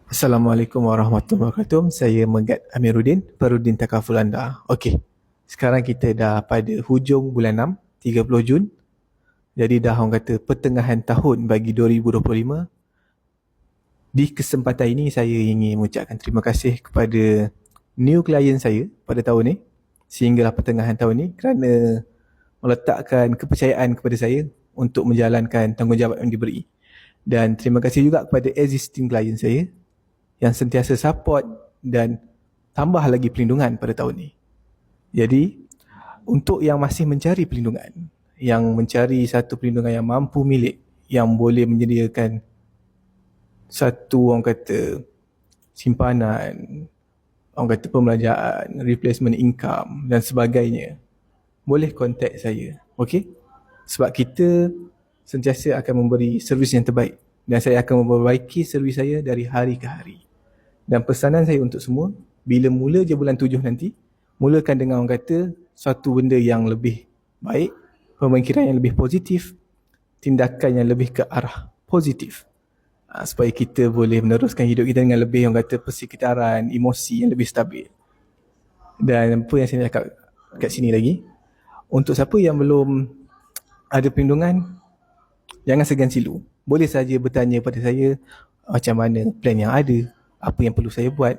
Assalamualaikum warahmatullahi wabarakatuh. Saya Megat Amiruddin, Perudin Takaful anda. Okey, sekarang kita dah pada hujung bulan 6, 30 Jun. Jadi dah orang kata pertengahan tahun bagi 2025. Di kesempatan ini saya ingin mengucapkan terima kasih kepada new client saya pada tahun ni sehinggalah pertengahan tahun ni kerana meletakkan kepercayaan kepada saya untuk menjalankan tanggungjawab yang diberi. Dan terima kasih juga kepada existing client saya yang sentiasa support dan tambah lagi perlindungan pada tahun ni. Jadi, untuk yang masih mencari perlindungan, yang mencari satu perlindungan yang mampu milik, yang boleh menyediakan satu orang kata simpanan, orang kata pembelanjaan, replacement income dan sebagainya, boleh contact saya. Okey? Sebab kita sentiasa akan memberi servis yang terbaik dan saya akan memperbaiki servis saya dari hari ke hari. Dan pesanan saya untuk semua, bila mula je bulan 7 nanti, mulakan dengan orang kata suatu benda yang lebih baik, pemikiran yang lebih positif, tindakan yang lebih ke arah positif. Supaya kita boleh meneruskan hidup kita dengan lebih orang kata persekitaran, emosi yang lebih stabil. Dan apa yang saya nak cakap kat sini lagi, untuk siapa yang belum ada perlindungan, jangan segan silu. Boleh saja bertanya pada saya macam mana plan yang ada, apa yang perlu saya buat,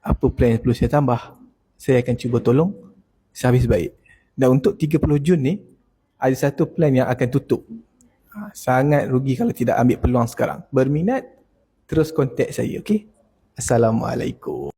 apa plan yang perlu saya tambah. Saya akan cuba tolong sehabis baik. Dan untuk 30 Jun ni, ada satu plan yang akan tutup. Sangat rugi kalau tidak ambil peluang sekarang. Berminat, terus kontak saya, okey? Assalamualaikum.